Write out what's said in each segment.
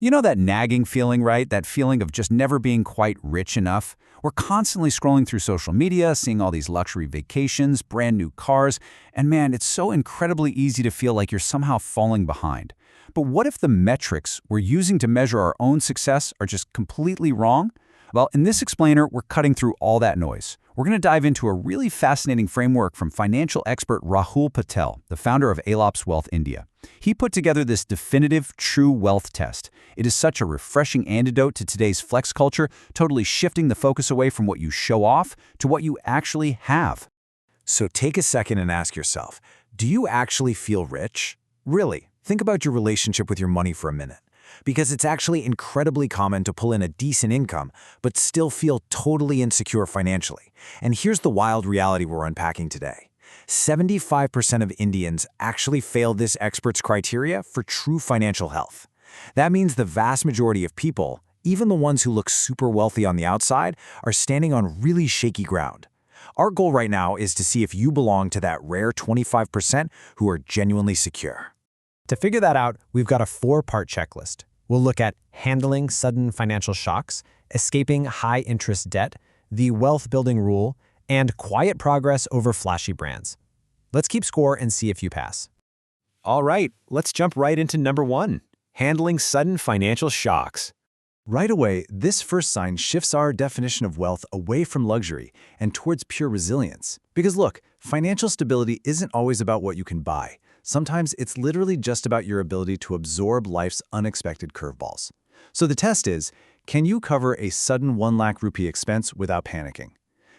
You know that nagging feeling, right? That feeling of just never being quite rich enough? We're constantly scrolling through social media, seeing all these luxury vacations, brand new cars, and man, it's so incredibly easy to feel like you're somehow falling behind. But what if the metrics we're using to measure our own success are just completely wrong? Well, in this explainer, we're cutting through all that noise. We're going to dive into a really fascinating framework from financial expert Rahul Patel, the founder of ALOPS Wealth India. He put together this definitive true wealth test. It is such a refreshing antidote to today's flex culture, totally shifting the focus away from what you show off to what you actually have. So take a second and ask yourself, do you actually feel rich? Really, think about your relationship with your money for a minute. Because it's actually incredibly common to pull in a decent income, but still feel totally insecure financially. And here's the wild reality we're unpacking today. 75% of Indians actually fail this expert's criteria for true financial health. That means the vast majority of people, even the ones who look super wealthy on the outside, are standing on really shaky ground. Our goal right now is to see if you belong to that rare 25% who are genuinely secure. To figure that out, we've got a 4-part checklist. We'll look at handling sudden financial shocks, escaping high-interest debt, the wealth-building rule, and quiet progress over flashy brands. Let's keep score and see if you pass. All right, let's jump right into number 1, handling sudden financial shocks. Right away, this first sign shifts our definition of wealth away from luxury and towards pure resilience. Because look, financial stability isn't always about what you can buy. Sometimes it's literally just about your ability to absorb life's unexpected curveballs. So the test is, can you cover a sudden 1 lakh rupee expense without panicking?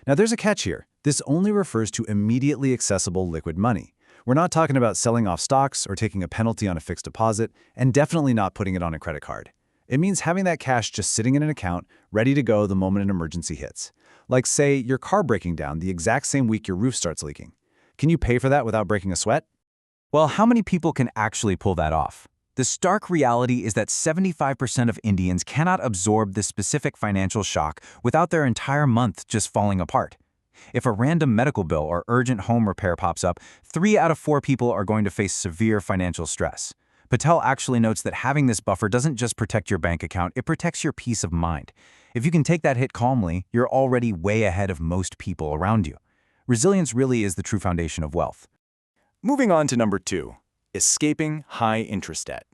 Now there's a catch here. This only refers to immediately accessible liquid money. We're not talking about selling off stocks or taking a penalty on a fixed deposit, and definitely not putting it on a credit card. It means having that cash just sitting in an account, ready to go the moment an emergency hits. Like say, your car breaking down the exact same week your roof starts leaking. Can you pay for that without breaking a sweat? Well, how many people can actually pull that off? The stark reality is that 75% of Indians cannot absorb this specific financial shock without their entire month just falling apart. If a random medical bill or urgent home repair pops up, 3 out of 4 people are going to face severe financial stress. Patel actually notes that having this buffer doesn't just protect your bank account, it protects your peace of mind. If you can take that hit calmly, you're already way ahead of most people around you. Resilience really is the true foundation of wealth. Moving on to number 2, escaping high-interest debt.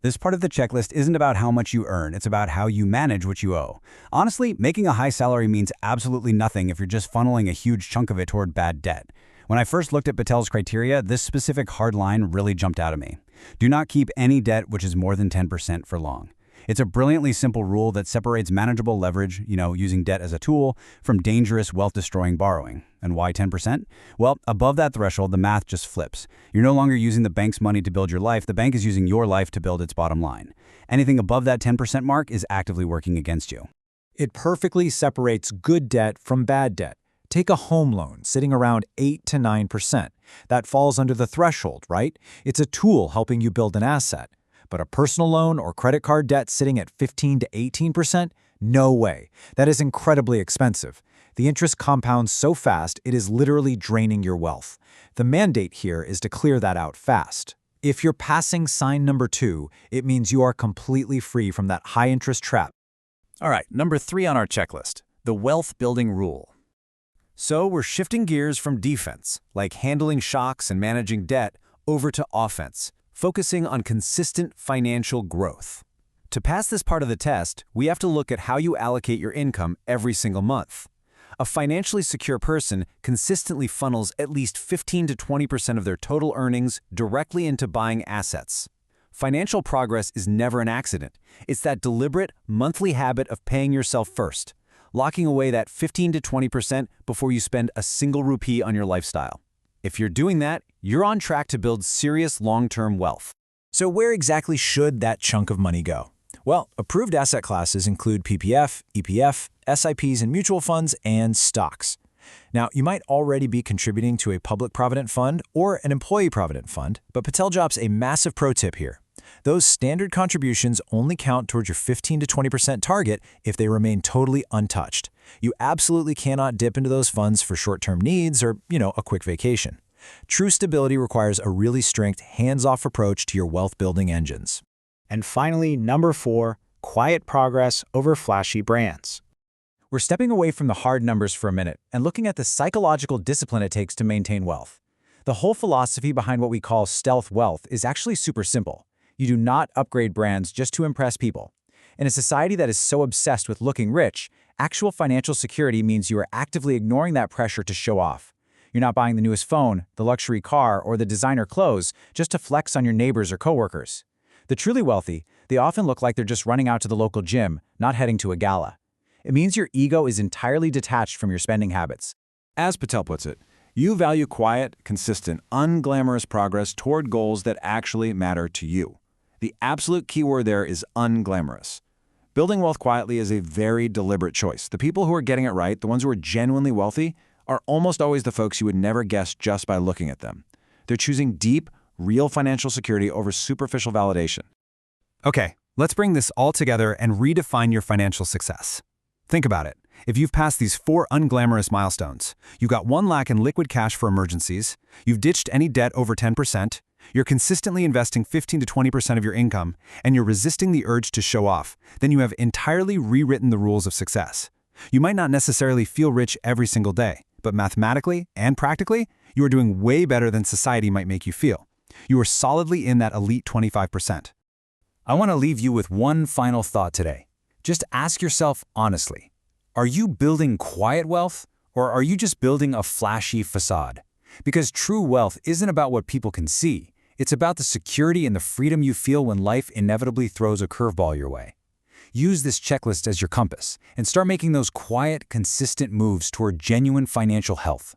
This part of the checklist isn't about how much you earn, it's about how you manage what you owe. Honestly, making a high salary means absolutely nothing if you're just funneling a huge chunk of it toward bad debt. When I first looked at Patel's criteria, this specific hard line really jumped out at me. Do not keep any debt which is more than 10% for long. It's a brilliantly simple rule that separates manageable leverage, using debt as a tool, from dangerous wealth-destroying borrowing. And why 10%? Well, above that threshold, the math just flips. You're no longer using the bank's money to build your life, the bank is using your life to build its bottom line. Anything above that 10% mark is actively working against you. It perfectly separates good debt from bad debt. Take a home loan sitting around 8 to 9%. That falls under the threshold, right? It's a tool helping you build an asset. But a personal loan or credit card debt sitting at 15 to 18%? No way. That is incredibly expensive. The interest compounds so fast, it is literally draining your wealth. The mandate here is to clear that out fast. If you're passing sign number 2, it means you are completely free from that high-interest trap. All right, number 3 on our checklist, the wealth-building rule. So we're shifting gears from defense, like handling shocks and managing debt, over to offense, focusing on consistent financial growth. To pass this part of the test, we have to look at how you allocate your income every single month. A financially secure person consistently funnels at least 15 to 20% of their total earnings directly into buying assets. Financial progress is never an accident. It's that deliberate, monthly habit of paying yourself first, locking away that 15 to 20% before you spend a single rupee on your lifestyle. If you're doing that, you're on track to build serious long-term wealth. So where exactly should that chunk of money go? Well, approved asset classes include PPF, EPF, SIPs and mutual funds, and stocks. Now, you might already be contributing to a public provident fund or an employee provident fund, but Patel drops a massive pro tip here. Those standard contributions only count towards your 15 to 20% target if they remain totally untouched. You absolutely cannot dip into those funds for short-term needs or, a quick vacation. True stability requires a really strict, hands-off approach to your wealth-building engines. And finally, number 4, quiet progress over flashy brands. We're stepping away from the hard numbers for a minute and looking at the psychological discipline it takes to maintain wealth. The whole philosophy behind what we call stealth wealth is actually super simple. You do not upgrade brands just to impress people. In a society that is so obsessed with looking rich, actual financial security means you are actively ignoring that pressure to show off. You're not buying the newest phone, the luxury car, or the designer clothes just to flex on your neighbors or coworkers. The truly wealthy, they often look like they're just running out to the local gym, not heading to a gala. It means your ego is entirely detached from your spending habits. As Patel puts it, you value quiet, consistent, unglamorous progress toward goals that actually matter to you. The absolute keyword there is unglamorous. Building wealth quietly is a very deliberate choice. The people who are getting it right, the ones who are genuinely wealthy, are almost always the folks you would never guess just by looking at them. They're choosing deep, real financial security over superficial validation. Okay, let's bring this all together and redefine your financial success. Think about it. If you've passed these 4 unglamorous milestones, you've got 1 lakh in liquid cash for emergencies, you've ditched any debt over 10%, you're consistently investing 15 to 20% of your income, and you're resisting the urge to show off, then you have entirely rewritten the rules of success. You might not necessarily feel rich every single day, but mathematically and practically, you are doing way better than society might make you feel. You are solidly in that elite 25%. I want to leave you with one final thought today. Just ask yourself honestly, are you building quiet wealth, or are you just building a flashy facade? Because true wealth isn't about what people can see. It's about the security and the freedom you feel when life inevitably throws a curveball your way. Use this checklist as your compass and start making those quiet, consistent moves toward genuine financial health.